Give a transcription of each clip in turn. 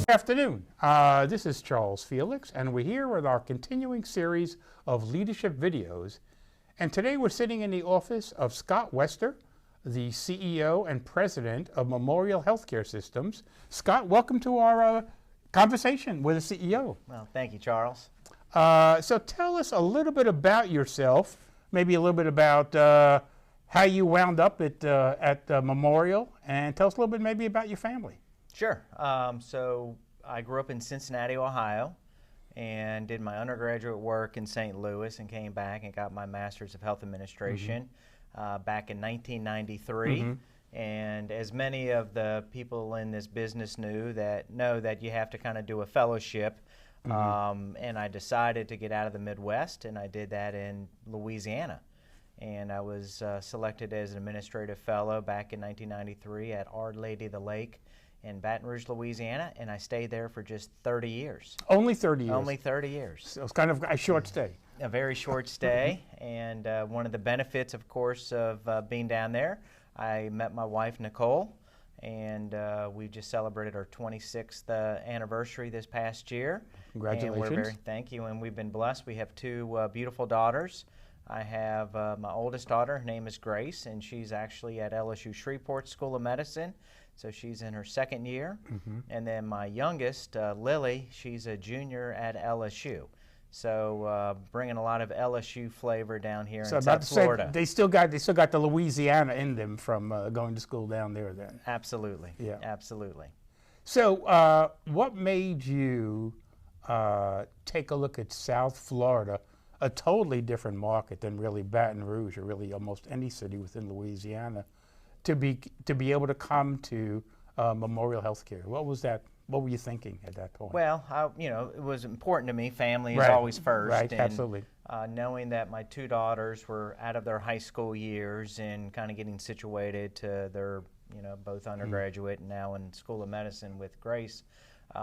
Good afternoon. This is Charles Felix, and we're here with our continuing series of leadership videos. And today we're sitting in the office of Scott Wester, the CEO and President of Memorial Healthcare Systems. Scott, welcome to our conversation with the CEO. Well, thank you, Charles. So tell us a little bit about yourself, maybe a little bit about how you wound up at Memorial, and tell us a little bit maybe about your family. Sure. So I grew up in Cincinnati, Ohio, and did my undergraduate work in St. Louis and came back and got my Master's of Health Administration back in 1993. And as many of the people in this business know that you have to kind of do a fellowship, and I decided to get out of the Midwest, and I did that in Louisiana. And I was selected as an administrative fellow back in 1993 at Our Lady of the Lake in Baton Rouge, Louisiana, and I stayed there for just 30 years. Only 30 years? Only 30 years. So it's kind of a short stay. A very short stay, and one of the benefits, of course, of being down there, I met my wife, Nicole, and we just celebrated our 26th anniversary this past year. Congratulations. Thank you, and we've been blessed. We have two beautiful daughters. I have my oldest daughter, her name is Grace, and she's actually at LSU Shreveport School of Medicine. So she's in her second year. And then my youngest, Lily, she's a junior at LSU. So bringing a lot of LSU flavor down here in South Florida. They still got the Louisiana in them from going to school down there then. Absolutely. Yeah. Absolutely. So what made you take a look at South Florida, a totally different market than really Baton Rouge or really almost any city within Louisiana, to be able to come to Memorial Healthcare? What was that? What were you thinking at that point? Well, it was important to me. Family is always first. Right, and, absolutely. Knowing that my two daughters were out of their high school years and kind of getting situated to their, both undergraduate and now in School of Medicine with Grace,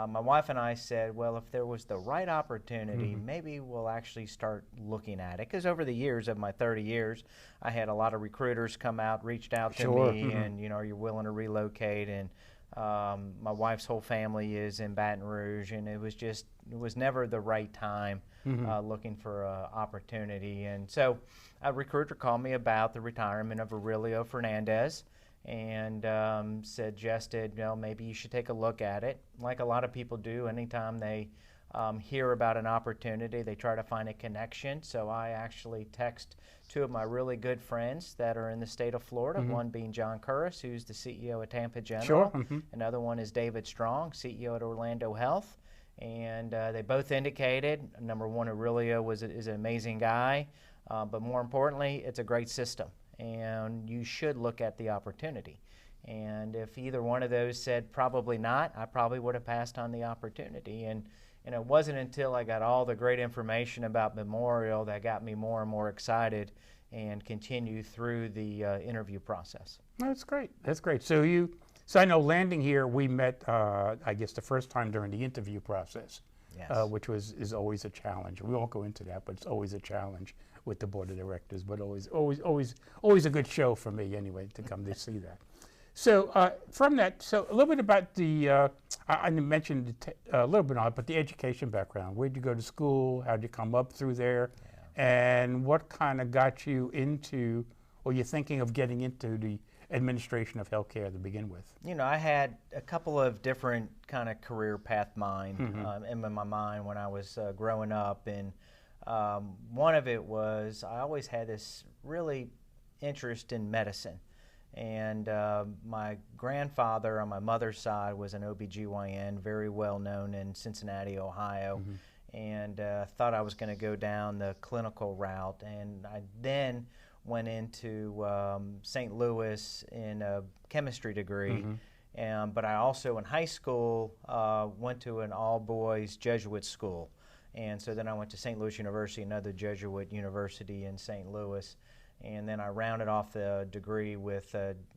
my wife and I said, well, if there was the right opportunity, maybe we'll actually start looking at it. Because over the years of my 30 years, I had a lot of recruiters come out, reached out to me, and, are you willing to relocate? And my wife's whole family is in Baton Rouge, and it was never the right time looking for an opportunity. And so a recruiter called me about the retirement of Aurelio Fernandez, and suggested, maybe you should take a look at it. Like a lot of people do, anytime they hear about an opportunity, they try to find a connection. So I actually text two of my really good friends that are in the state of Florida, one being John Curris, who's the CEO at Tampa General. Another one is David Strong, CEO at Orlando Health. And they both indicated, number one, Aurelio is an amazing guy, but more importantly, it's a great system. And you should look at the opportunity. And if either one of those said probably not, I probably would have passed on the opportunity. And it wasn't until I got all the great information about Memorial that got me more and more excited and continue through the interview process. That's great. That's great. So I know landing here, we met, I guess, the first time during the interview process, which is always a challenge. We won't go into that, but it's always a challenge with the board of directors, but always a good show for me anyway to come to see that. So from that, so a little bit about the, I mentioned a little bit on it, but the education background. Where'd you go to school? How'd you come up through there? And what kind of got you into, or you're thinking of getting into the administration of healthcare to begin with? I had a couple of different kind of career path in my mind when I was growing up, and one of it was I always had this really interest in medicine. And my grandfather on my mother's side was an OBGYN, very well known in Cincinnati, Ohio, and thought I was going to go down the clinical route. And I then went into St. Louis in a chemistry degree, but I also in high school went to an all-boys Jesuit school. And so then I went to St. Louis University, another Jesuit university in St. Louis. And then I rounded off the degree with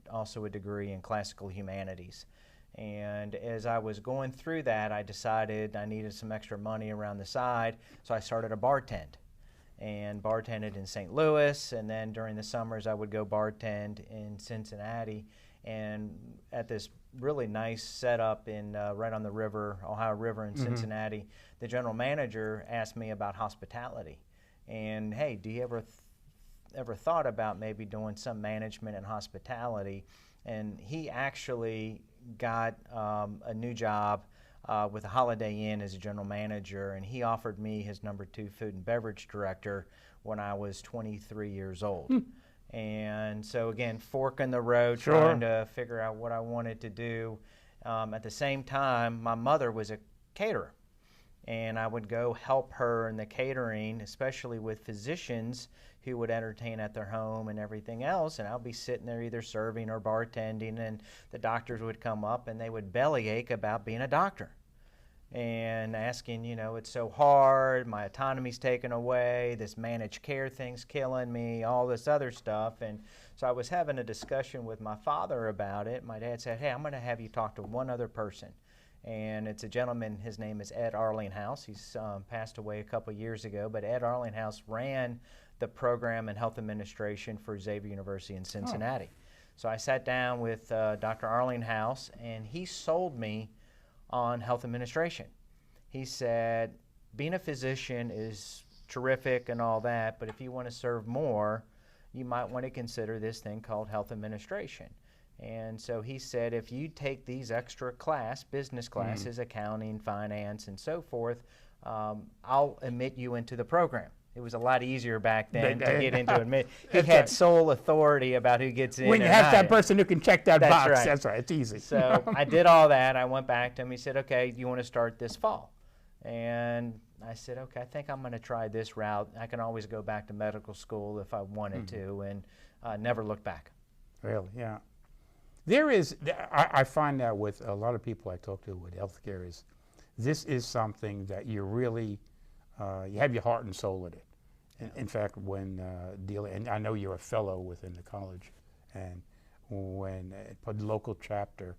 also a degree in classical humanities. And as I was going through that, I decided I needed some extra money around the side, so I started a bartend. And bartended in St. Louis, and then during the summers I would go bartend in Cincinnati. And at this really nice setup in right on the river, Ohio River in Cincinnati, the general manager asked me about hospitality. And hey, do you ever thought about maybe doing some management in hospitality? And he actually got a new job with a Holiday Inn as a general manager, and he offered me his #2 food and beverage director when I was 23 years old. And so again, fork in the road, trying to figure out what I wanted to do. At the same time, my mother was a caterer, and I would go help her in the catering, especially with physicians who would entertain at their home and everything else, and I'll be sitting there either serving or bartending, and the doctors would come up and they would bellyache about being a doctor and asking, you know, it's so hard, my autonomy's taken away, this managed care thing's killing me, all this other stuff. And so I was having a discussion with my father about it. My dad said, hey, I'm going to have you talk to one other person. And it's a gentleman, his name is Ed Arlinghouse. He's passed away a couple years ago, but Ed Arlinghouse ran the program in health administration for Xavier University in Cincinnati. So I sat down with Dr. Arlinghouse, and he sold me on health administration. He said, being a physician is terrific and all that, but if you want to serve more, you might want to consider this thing called health administration. And so he said, if you take these extra business classes, accounting, finance, and so forth, I'll admit you into the program. It was a lot easier back then to get into admit. He had sole authority about who gets in. When you have that person who can check that box, right. That's right, it's easy. So I did all that. I went back to him. He said, okay, you want to start this fall? And I said, okay, I think I'm going to try this route. I can always go back to medical school if I wanted to, and never look back. Really, yeah. There is, I find that with a lot of people I talk to with healthcare this is something that you really, you have your heart and soul in it. In fact, when and I know you're a fellow within the college, and when the local chapter,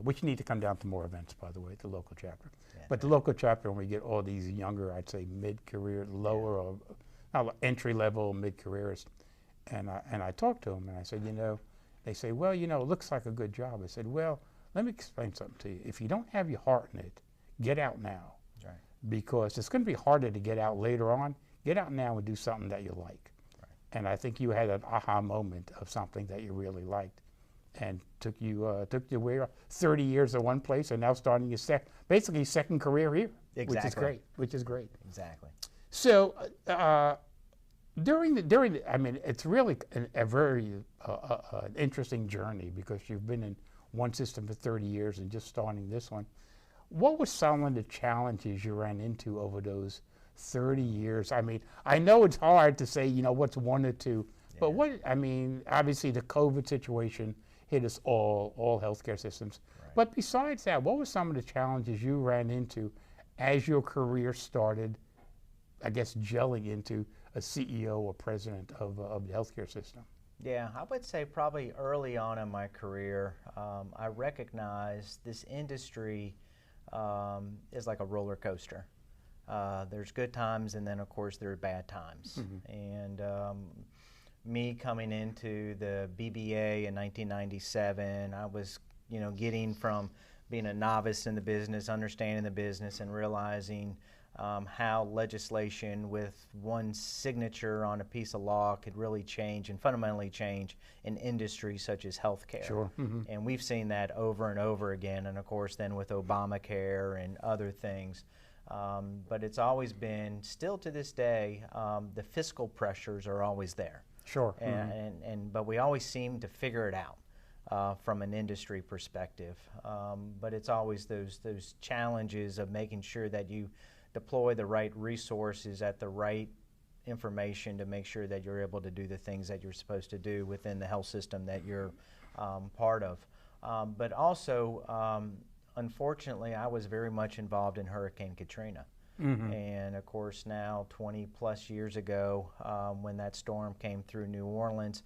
which you need to come down to more events, by the way, the local chapter. Yeah, but the local chapter, when we get all these younger, I'd say mid-career, lower or entry-level mid-careerists, and I talked to them and I said, you know, they say, well, you know, it looks like a good job. I said, well, let me explain something to you. If you don't have your heart in it, get out now. Right. Because it's going to be harder to get out later on. Get out now and do something that you like. Right. And I think you had an aha moment of something that you really liked, and took you way 30 years at one place, and now starting your basically second career here. Exactly. Which is great. Exactly. So during the, I mean, it's really a very interesting journey, because you've been in one system for 30 years and just starting this one. What were some of the challenges you ran into over those 30 years? I mean, I know it's hard to say, you know, what's one or two, but I mean, obviously the COVID situation hit us all healthcare systems. Right. But besides that, what were some of the challenges you ran into as your career started, I guess, gelling into a CEO or president of the healthcare system? Yeah, I would say probably early on in my career, I recognized this industry is like a roller coaster. There's good times, and then of course there are bad times. And me coming into the BBA in 1997, I was, you know, getting from being a novice in the business, understanding the business, and realizing how legislation with one signature on a piece of law could really change and fundamentally change an industry such as healthcare. Sure. And we've seen that over and over again, and of course then with Obamacare and other things. But it's always been, still to this day, the fiscal pressures are always there. Sure. But we always seem to figure it out from an industry perspective. But it's always those challenges of making sure that you deploy the right resources at the right information to make sure that you're able to do the things that you're supposed to do within the health system that you're part of. But also, unfortunately, I was very much involved in Hurricane Katrina. And of course now, 20 plus years ago, when that storm came through New Orleans,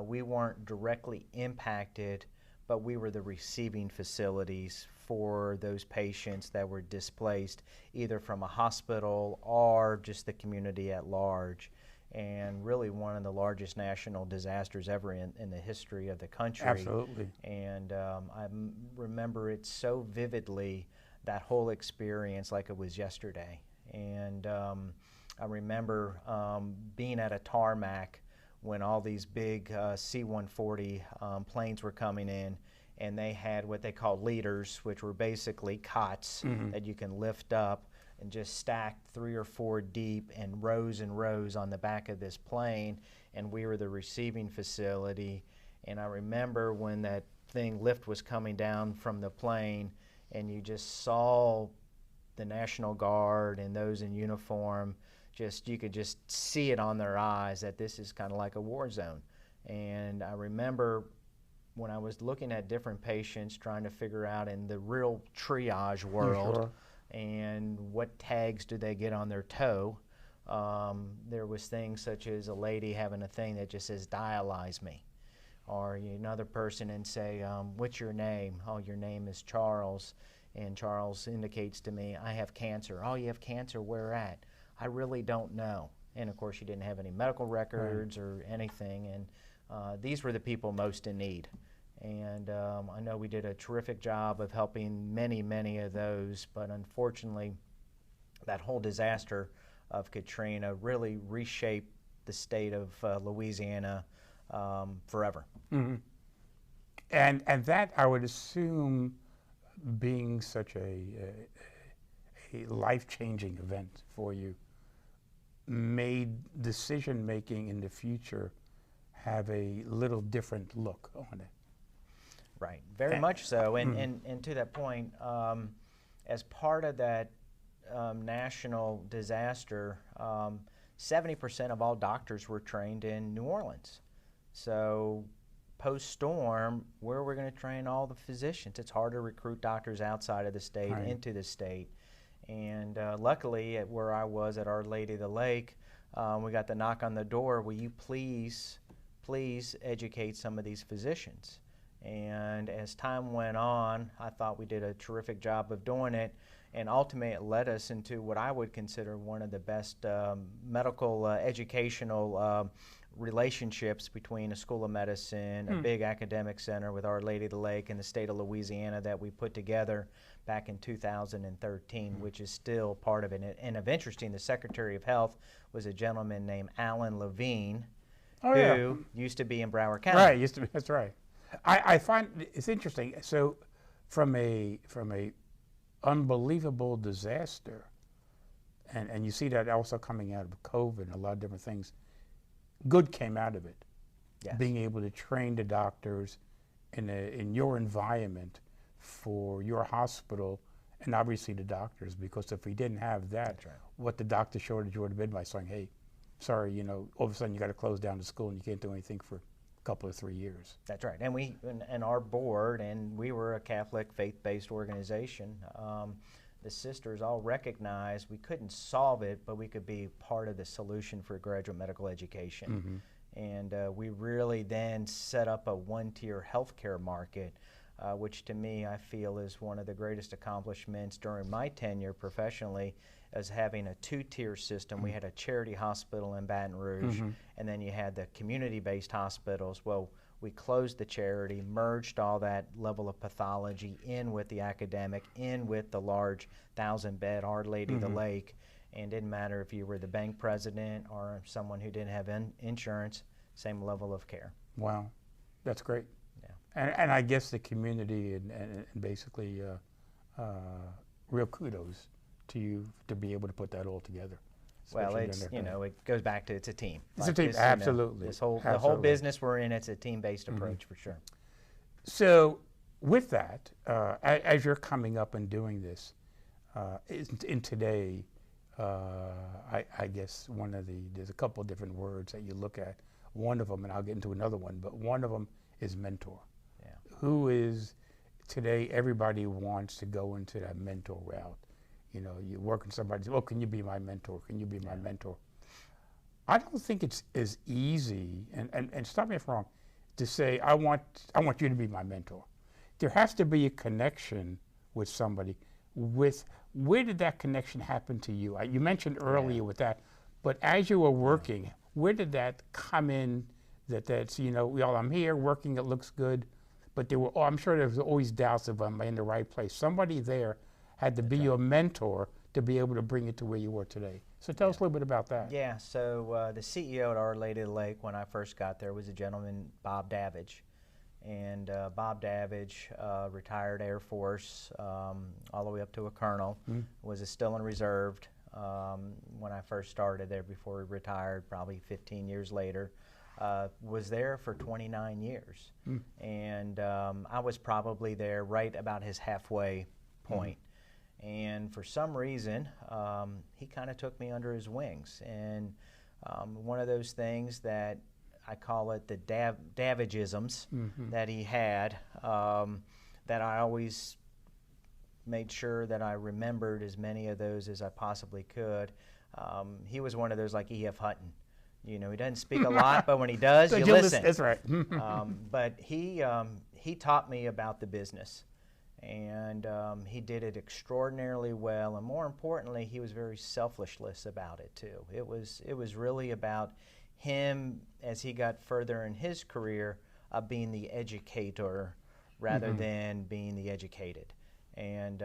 we weren't directly impacted, but we were the receiving facilities for those patients that were displaced, either from a hospital or just the community at large. and really one of the largest national disasters ever in the history of the country. Absolutely. And remember it so vividly, that whole experience, like it was yesterday. And I remember being at a tarmac when all these big C-140 planes were coming in, and they had what they call leaders, which were basically cots that you can lift up and just stacked 3 or 4 deep and rows on the back of this plane, and we were the receiving facility. And I remember when that lift was coming down from the plane, and you just saw the National Guard and those in uniform, you could just see it on their eyes that this is kind of like a war zone. And I remember when I was looking at different patients, trying to figure out in the real triage world, and what tags do they get on their toe. There was things such as a lady having a thing that just says, dialyze me. Or another person and say, what's your name? Oh, your name is Charles. And Charles indicates to me, I have cancer. Oh, you have cancer, where at? I really don't know. And of course, you didn't have any medical records or anything. And these were the people most in need. And I know we did a terrific job of helping many, many of those, but unfortunately, that whole disaster of Katrina really reshaped the state of Louisiana forever. And that, I would assume, being such a life-changing event for you, made decision-making in the future have a little different look on it. Right, very much so. And to that point, as part of that national disaster, 70% of all doctors were trained in New Orleans. So post-storm, where we're going to train all the physicians? It's hard to recruit doctors outside of the state into the state. And luckily, at where I was at Our Lady of the Lake, we got the knock on the door, will you please educate some of these physicians? And as time went on, I thought we did a terrific job of doing it, and ultimately it led us into what I would consider one of the best medical educational relationships between a school of medicine, a big academic center with Our Lady of the Lake, and the state of Louisiana that we put together back in 2013, which is still part of it. And of interesting, the Secretary of Health was a gentleman named Alan Levine, who used to be in Broward County. Right, used to be, that's right. I find it's interesting. So from a unbelievable disaster, and you see that also coming out of COVID and a lot of different things, good came out of it. Yes. Being able to train the doctors in your environment for your hospital, and obviously the doctors, because if we didn't have that, what the doctor shortage would have been by saying, hey, sorry, all of a sudden you got to close down the school and you can't do anything for couple of 3 years. That's right. And we and our board, and we were a Catholic faith-based organization. The sisters all recognized we couldn't solve it, but we could be part of the solution for graduate medical education. And we really then set up a one-tier healthcare market, which to me I feel is one of the greatest accomplishments during my tenure professionally, as having a 2-tier system. We had a charity hospital in Baton Rouge, and then you had the community-based hospitals. Well, we closed the charity, merged all that level of pathology in with the academic, in with the large 1,000-bed Our Lady of the Lake, and didn't matter if you were the bank president or someone who didn't have insurance, same level of care. Wow, that's great. Yeah. And I guess the community and basically real kudos to you to be able to put that all together. Well, it's, it goes back to it's a team. It's a team, absolutely. The whole business we're in, it's a team-based approach for sure. So with that, as you're coming up and doing this, in today, I guess there's a couple of different words that you look at. One of them, and I'll get into another one, but one of them is mentor. Yeah. Who is, today everybody wants to go into that mentor route. You work with somebody, oh, can you be my mentor? Can you be my mentor? I don't think it's as easy, and stop me if I'm wrong, to say, I want you to be my mentor. There has to be a connection with somebody. Where did that connection happen to you? You mentioned earlier with that, but as you were working, Where did that come in? That's, you know, well, I'm here working, it looks good, but there were, I'm sure there was always doubts if I'm in the right place. Somebody there had to be your mentor to be able to bring it to where you were today. So tell us a little bit about that. Yeah, so the CEO at Our Lady of the Lake when I first got there was a gentleman, Bob Davidge. And Bob Davidge, retired Air Force, all the way up to a colonel, was still in reserved when I first started there before he retired, probably 15 years later. Was there for 29 years. And I was probably there right about his halfway point. And for some reason, he kind of took me under his wings. And one of those things that I call it the Davidgeisms that he had, that I always made sure that I remembered as many of those as I possibly could. He was one of those like E.F. Hutton. You know, he doesn't speak a lot, but when he does, you listen. That's right. But he taught me about the business, and he did it extraordinarily well. And more importantly, he was very selfless about it too. It was really about him as he got further in his career being the educator rather than being the educated. And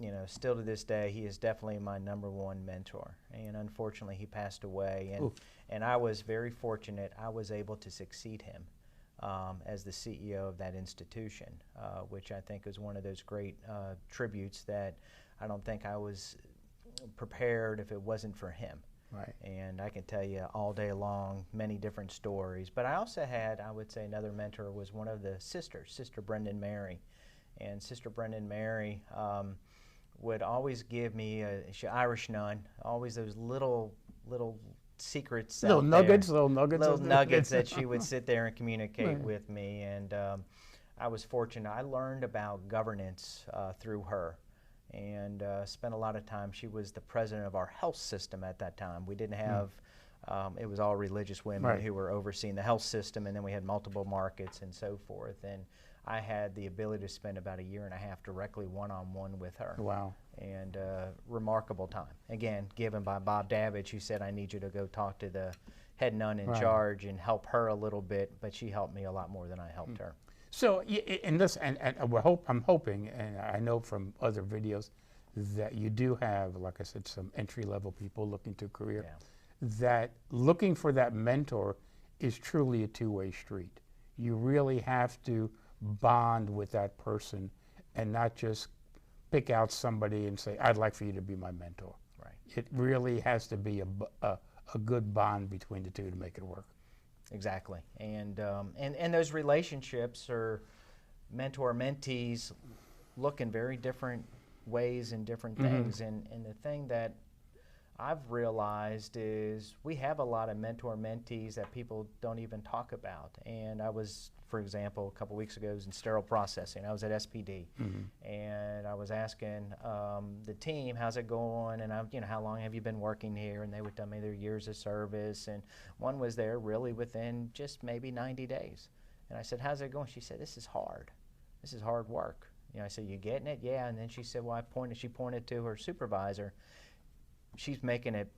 you know, still to this day, he is definitely my #1 mentor. And unfortunately, he passed away. And I was very fortunate. I was able to succeed him as the CEO of that institution, which I think is one of those great tributes that I don't think I was prepared if it wasn't for him. Right. And I can tell you all day long many different stories. But I also had, I would say, another mentor was one of the sisters, Sister Brendan Mary. And Sister Brendan Mary would always give me, she's Irish nun, always those little secrets little nuggets that she would sit there and communicate with me. And I was fortunate. I learned about governance through her, and spent a lot of time. She was the president of our health system at that time. We didn't have, it was all religious women who were overseeing the health system, and then we had multiple markets and so forth. And I had the ability to spend about 1.5 years directly one-on-one with her. Wow. And remarkable time. Again, given by Bob Davidge, who said, I need you to go talk to the head nun in charge and help her a little bit, but she helped me a lot more than I helped her. So, in this, and I'm hoping, and I know from other videos, that you do have, like I said, some entry-level people looking to a career, that looking for that mentor is truly a two-way street. You really have to bond with that person and not just pick out somebody and say, I'd like for you to be my mentor. Right. It really has to be a good bond between the two to make it work. Exactly. And those relationships are mentor-mentees look in very different ways and different things. And the thing that I've realized is we have a lot of mentor-mentees that people don't even talk about. And I was, for example, a couple weeks ago, I was in sterile processing. I was at SPD, and I was asking the team, how's it going? And you know, how long have you been working here? And they would tell me their years of service. And one was there really within just maybe 90 days. And I said, how's it going? She said, this is hard. This is hard work. You know, I said, you getting it? Yeah. And then she said, well, she pointed to her supervisor. She's making it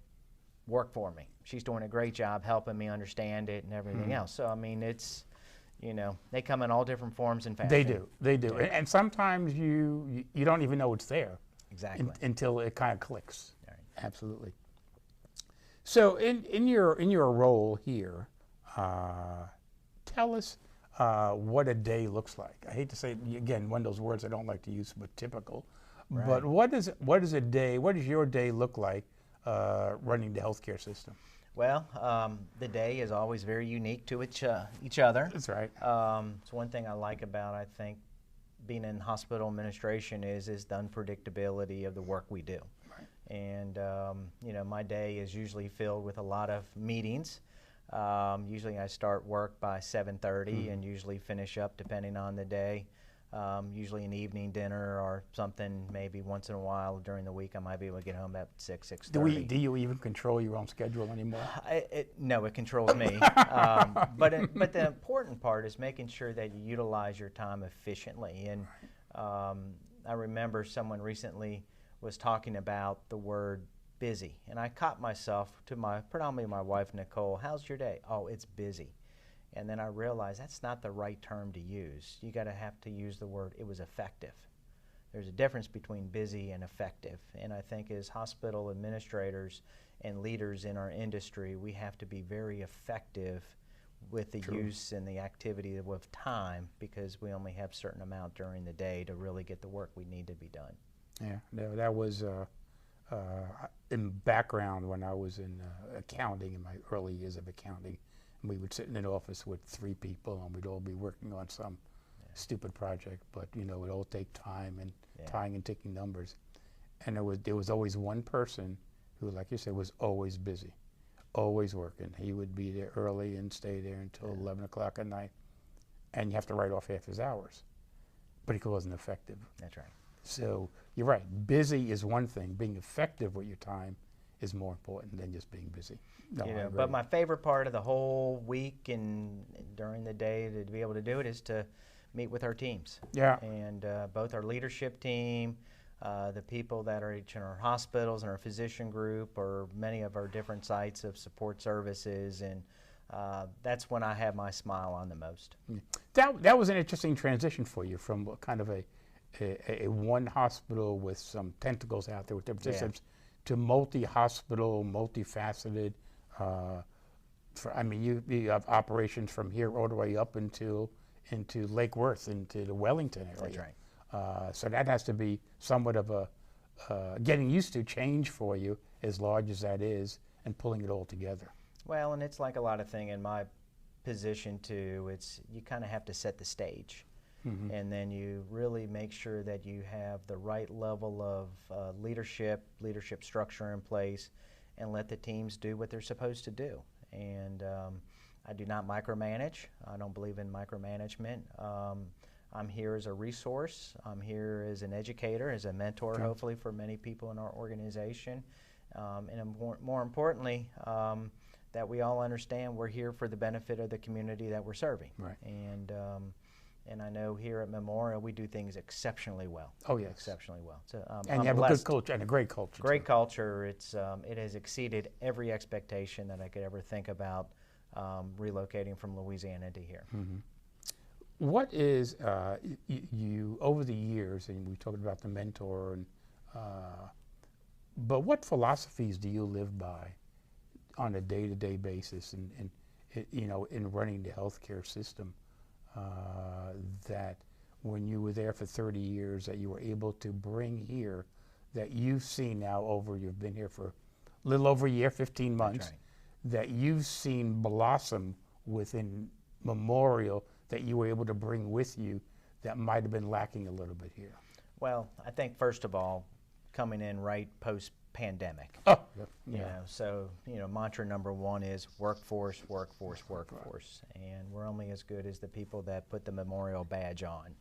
work for me. She's doing a great job helping me understand it and everything else. So, I mean, it's, you know, they come in all different forms and fashions. They do. And sometimes you don't even know it's there. Exactly. Until it kind of clicks. Right. Absolutely. So in your role here, tell us what a day looks like. I hate to say, again, one of those words I don't like to use, but typical. Right. But what does your day look like running the healthcare system? Well, the day is always very unique to each other. That's right. It's one thing I like about, I think, being in hospital administration is the unpredictability of the work we do. Right. And you know, my day is usually filled with a lot of meetings. Usually I start work by 7:30 and usually finish up depending on the day. Usually an evening dinner or something, maybe once in a while during the week I might be able to get home at 6:30. Do you even control your own schedule anymore? No, it controls me. But the important part is making sure that you utilize your time efficiently. And I remember someone recently was talking about the word busy. And I caught myself to predominantly my wife, Nicole, how's your day? Oh, it's busy. And then I realized that's not the right term to use. You have to use the word, it was effective. There's a difference between busy and effective. And I think as hospital administrators and leaders in our industry, we have to be very effective with the use and the activity of time, because we only have a certain amount during the day to really get the work we need to be done. Yeah, that was in background when I was in accounting, in my early years of accounting. And we would sit in an office with 3 people, and we'd all be working on some stupid project, but it would all take time and tying and ticking numbers. And there was always one person who, like you said, was always busy, always working. He would be there early and stay there until 11 o'clock at night, and you have to write off half his hours, but he wasn't effective. That's right. So you're right, busy is one thing, being effective with your time is more important than just being busy. No, but my favorite part of the whole week and during the day to be able to do it is to meet with our teams. Yeah. And both our leadership team, the people that are each in our hospitals and our physician group, or many of our different sites of support services, and that's when I have my smile on the most. That was an interesting transition for you from kind of a one hospital with some tentacles out there with different systems to multi-hospital, multifaceted. You have operations from here all the way up into Lake Worth, into the Wellington area. That's right. So that has to be somewhat of a getting used to change for you, as large as that is, and pulling it all together. Well, and it's like a lot of things in my position too. It's you kind of have to set the stage. Mm-hmm. And then you really make sure that you have the right level of leadership structure in place, and let the teams do what they're supposed to do. And I do not micromanage. I don't believe in micromanagement. I'm here as a resource. I'm here as an educator, as a mentor, hopefully, for many people in our organization. And more importantly, that we all understand we're here for the benefit of the community that we're serving. Right. And I know here at Memorial we do things exceptionally well. Oh yes, exceptionally well. So, and you have a good culture and a great culture. Great culture. It has exceeded every expectation that I could ever think about relocating from Louisiana to here. Mm-hmm. What is you over the years, and we talked about the mentor, and but what philosophies do you live by on a day-to-day basis, and in running the healthcare system? That when you were there for 30 years that you were able to bring here, that you've seen now you've been here for a little over a year, 15 months, right, that you've seen blossom within Memorial, that you were able to bring with you that might have been lacking a little bit here? Well, I think first of all, coming in right post-pandemic. Oh, So mantra number one is workforce, workforce, workforce, and we're only as good as the people that put the Memorial badge on.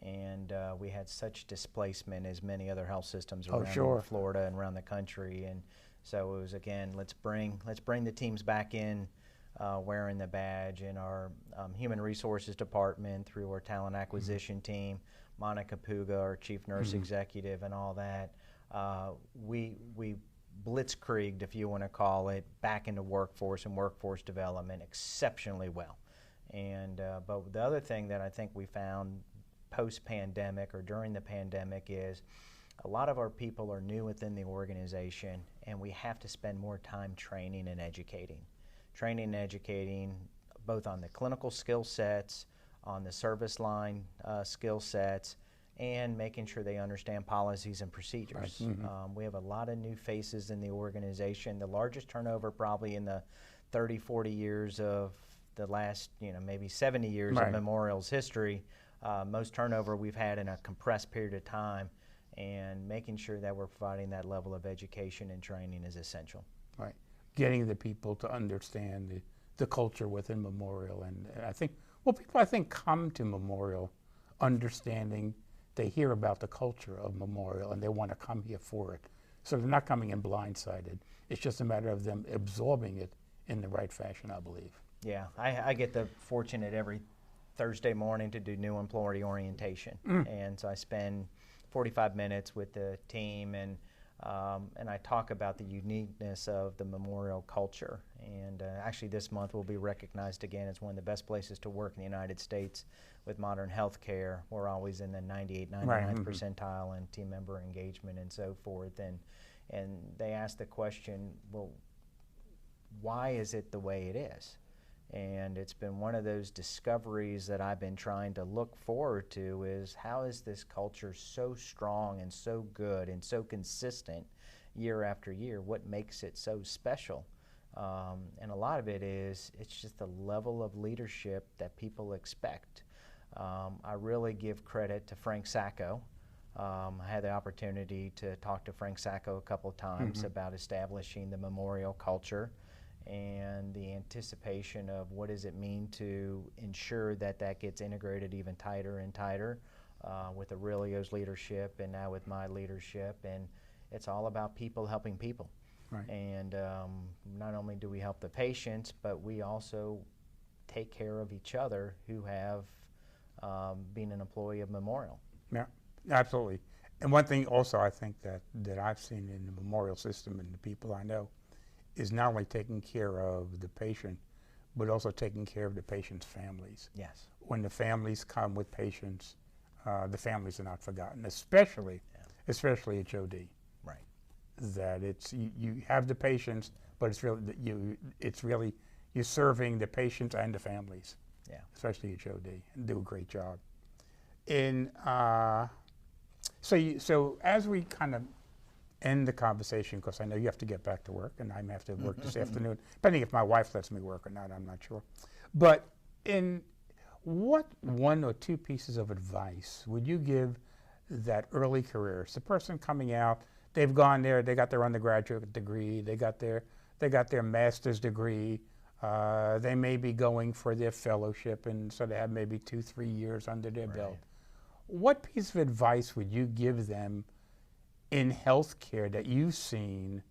And we had such displacement as many other health systems around Florida and around the country, and so it was, again, let's bring the teams back in wearing the badge. In our human resources department, through our talent acquisition team, Monica Puga, our chief nurse executive, and all that. We blitzkrieged, if you want to call it, back into workforce and workforce development exceptionally well. And but the other thing that I think we found post-pandemic or during the pandemic is a lot of our people are new within the organization, and we have to spend more time training and educating both on the clinical skill sets, on the service line skill sets, and making sure they understand policies and procedures. Right. Mm-hmm. We have a lot of new faces in the organization. The largest turnover probably in the 30, 40 years of the last, maybe 70 years of Memorial's history. Most turnover we've had in a compressed period of time, and making sure that we're providing that level of education and training is essential. Right. Getting the people to understand the culture within Memorial. And I think, people come to Memorial understanding. They hear about the culture of Memorial and they want to come here for it. So they're not coming in blindsided. It's just a matter of them absorbing it in the right fashion, I believe. Yeah, I get the fortunate every Thursday morning to do new employee orientation. And so I spend 45 minutes with the team, and and I talk about the uniqueness of the memorial culture. And actually this month we'll be recognized again as one of the best places to work in the United States with modern health care. We're always in the 98th, 99th Right. percentile in team member engagement and so forth. And they ask the question, well, why is it the way it is? And it's been one of those discoveries that I've been trying to look forward to, is how is this culture so strong and so good and so consistent year after year? What makes it so special? And a lot of it is, it's just the level of leadership that people expect. I really give credit to Frank Sacco. I had the opportunity to talk to Frank Sacco a couple of times about establishing the memorial culture and the anticipation of what does it mean to ensure that that gets integrated even tighter and tighter with Aurelio's leadership and now with my leadership. And it's all about people helping people. Right. And not only do we help the patients, but we also take care of each other who have been an employee of Memorial. Yeah, absolutely. And one thing also I think that I've seen in the memorial system and the people I know is not only taking care of the patient, but also taking care of the patient's families. Yes. When the families come with patients, the families are not forgotten, especially at HOD. Right. That it's you have the patients, but it's really you're serving the patients and the families. Yeah. Especially at HOD, and do a great job. So as we kind of end the conversation, because I know you have to get back to work, and I have to work this afternoon, depending if my wife lets me work or not, I'm not sure. But in what one or two pieces of advice would you give that early career? It's the person coming out, they've gone there, they got their undergraduate degree, they got their master's degree, they may be going for their fellowship, and so they have maybe 2-3 years under their belt. What piece of advice would you give them in healthcare that you've seen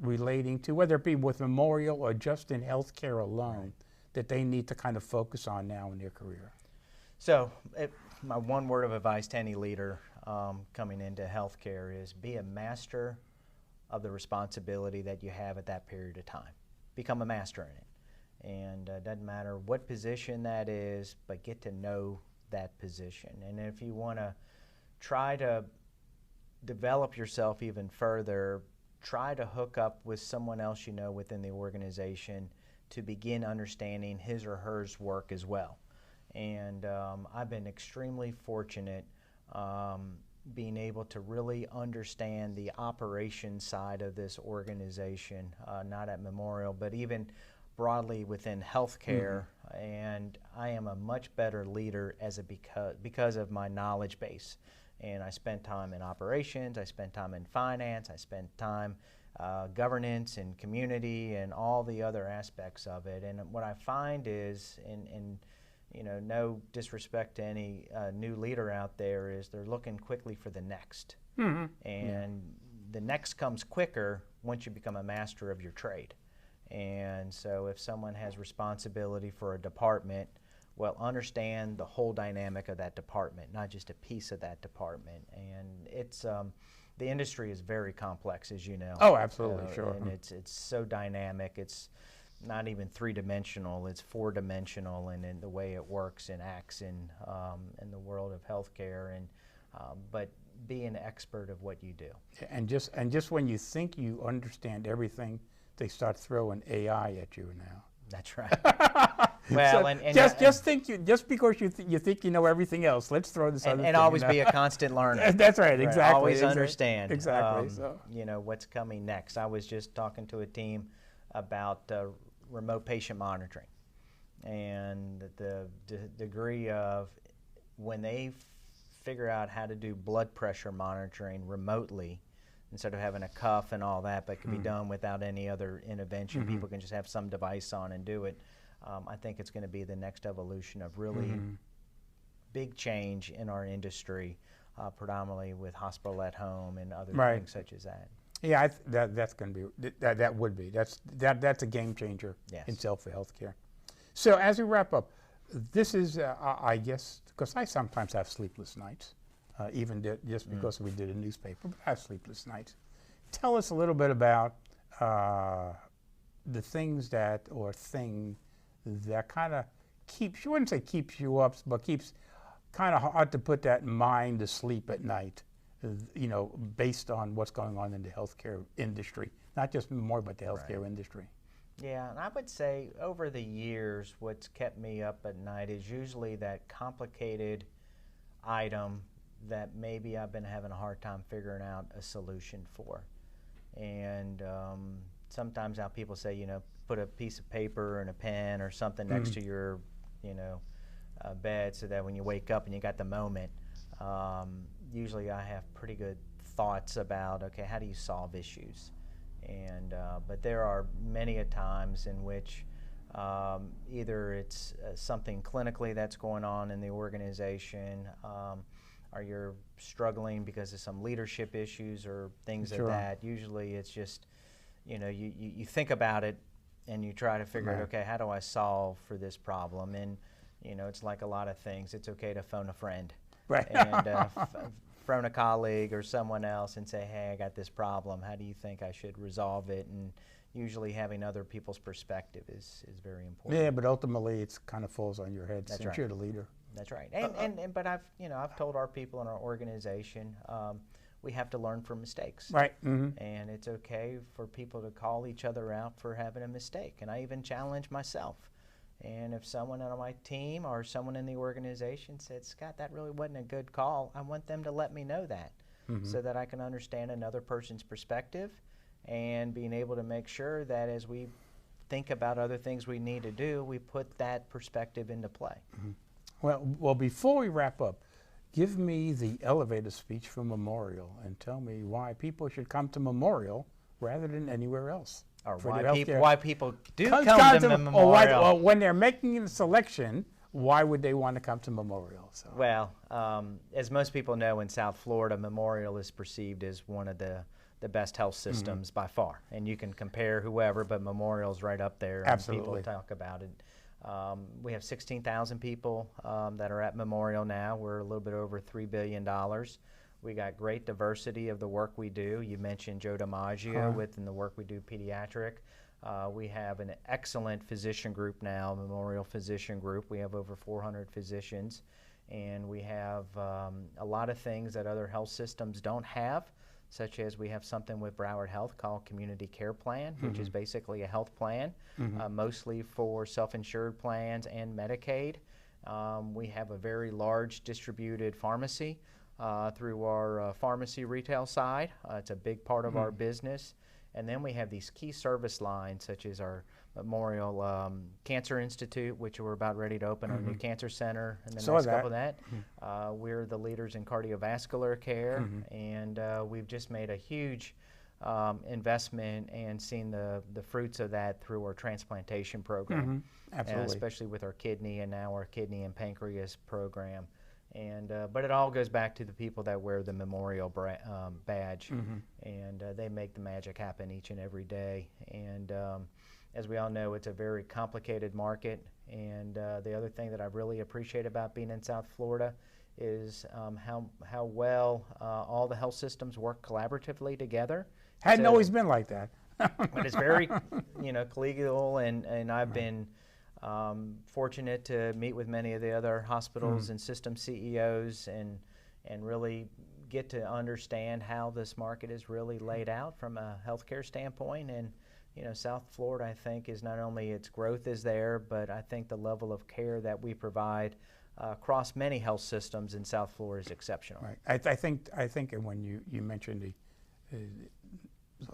relating to, whether it be with Memorial or just in healthcare alone, that they need to kind of focus on now in their career? So my one word of advice to any leader coming into healthcare is be a master of the responsibility that you have at that period of time. Become a master in it. And it doesn't matter what position that is, but get to know that position. And if you want to try to develop yourself even further, try to hook up with someone else you know within the organization to begin understanding his or hers work as well. And I've been extremely fortunate being able to really understand the operations side of this organization, not at Memorial, but even broadly within healthcare. And I am a much better leader because of my knowledge base. And I spent time in operations, I spent time in finance, I spent time governance and community and all the other aspects of it. And what I find is, and you know, no disrespect to any new leader out there, is they're looking quickly for the next. And the next comes quicker once you become a master of your trade. And so if someone has responsibility for a department, well, understand the whole dynamic of that department, not just a piece of that department. And it's the industry is very complex, as you know. Oh, absolutely, sure. And it's so dynamic. It's not even three-dimensional. It's four-dimensional, and in the way it works and acts in the world of healthcare. And but be an expert of what you do. And just when you think you understand everything, they start throwing AI at you now. That's right. Well, so just because you think you know everything else, let's throw this other thing. And always be a constant learner. That's right, exactly. Always understand. Exactly. You know what's coming next. I was just talking to a team about remote patient monitoring, and the degree of when they figure out how to do blood pressure monitoring remotely, instead of having a cuff and all that, but can be done without any other intervention. People can just have some device on and do it. I think it's going to be the next evolution of really big change in our industry, predominantly with hospital at home and other things such as that. Yeah, that's going to be that would be that's a game changer in for healthcare. So as we wrap up, this is I guess because I sometimes have sleepless nights. just because we did a newspaper. But I have sleepless nights. Tell us a little bit about the things that kind of keeps, you wouldn't say keeps you up, but keeps kind of hard to put that mind to sleep at night, based on what's going on in the healthcare industry, not just Memorial, but the healthcare industry. Yeah, and I would say over the years, what's kept me up at night is usually that complicated item that maybe I've been having a hard time figuring out a solution for. And sometimes now people say, put a piece of paper and a pen or something next to your, bed, so that when you wake up and you got the moment, usually I have pretty good thoughts about, okay, how do you solve issues? And but there are many a times in which either it's something clinically that's going on in the organization, or you're struggling because of some leadership issues or things of that. Usually it's just, you think about it and you try to figure out, okay, how do I solve for this problem? And, it's like a lot of things. It's okay to phone a friend. Right. And phone a colleague or someone else and say, hey, I got this problem. How do you think I should resolve it? And usually having other people's perspective is very important. Yeah, but ultimately it kind of falls on your head since you're the leader. That's right. But I've told our people in our organization, we have to learn from mistakes. Right. Mm-hmm. And it's okay for people to call each other out for having a mistake. And I even challenge myself. And if someone on my team or someone in the organization said, Scott, that really wasn't a good call, I want them to let me know that, so that I can understand another person's perspective, and being able to make sure that as we think about other things we need to do, we put that perspective into play. Well, before we wrap up, give me the elevator speech for Memorial and tell me why people should come to Memorial rather than anywhere else. Or why people do come to Memorial. Or when they're making the selection, why would they want to come to Memorial? So. Well, as most people know, in South Florida, Memorial is perceived as one of the best health systems by far. And you can compare whoever, but Memorial's right up there. Absolutely. And people talk about it. We have 16,000 people that are at Memorial now. We're a little bit over $3 billion. We got great diversity of the work we do. You mentioned Joe DiMaggio within the work we do pediatric. We have an excellent physician group now, Memorial Physician Group. We have over 400 physicians, and we have a lot of things that other health systems don't have, such as we have something with Broward Health called Community Care Plan, which is basically a health plan, mostly for self-insured plans and Medicaid. We have a very large distributed pharmacy through our pharmacy retail side. It's a big part of our business. And then we have these key service lines, such as our Memorial Cancer Institute, which we're about ready to open our new cancer center in the next couple of that. We're the leaders in cardiovascular care, and we've just made a huge investment and seen the fruits of that through our transplantation program. Absolutely. Especially with our kidney and now our kidney and pancreas program. And but it all goes back to the people that wear the Memorial badge, and they make the magic happen each and every day. And as we all know, it's a very complicated market. And the other thing that I really appreciate about being in South Florida is how well all the health systems work collaboratively together. Hadn't always been like that. But it's very, collegial, and I've been fortunate to meet with many of the other hospitals and system CEOs and really get to understand how this market is really laid out from a healthcare standpoint. And South Florida, I think, is not only its growth is there, but I think the level of care that we provide across many health systems in South Florida is exceptional. Right. I think and when you mentioned the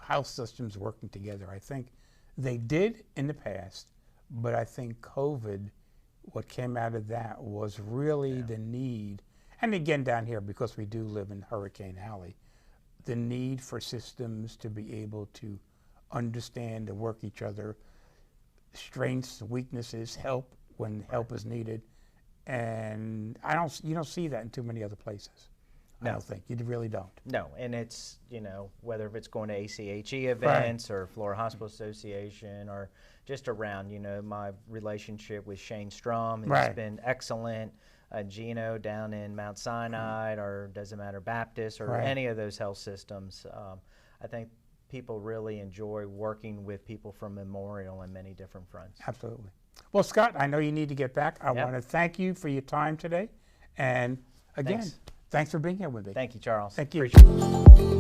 health systems working together, I think they did in the past. But I think COVID, what came out of that was really the need, and again down here, because we do live in Hurricane Alley, the need for systems to be able to understand and work each other, strengths, weaknesses, help when help is needed. And you don't see that in too many other places. No. I don't think. You really don't. No, and it's, whether if it's going to ACHE events or Florida Hospital Association or just around, my relationship with Shane Strum has been excellent. Gino down in Mount Sinai, or doesn't matter, Baptist, or any of those health systems. I think people really enjoy working with people from Memorial on many different fronts. Absolutely. Well, Scott, I know you need to get back. I want to thank you for your time today. And again, thanks for being here with me. Thank you, Charles. Thank you.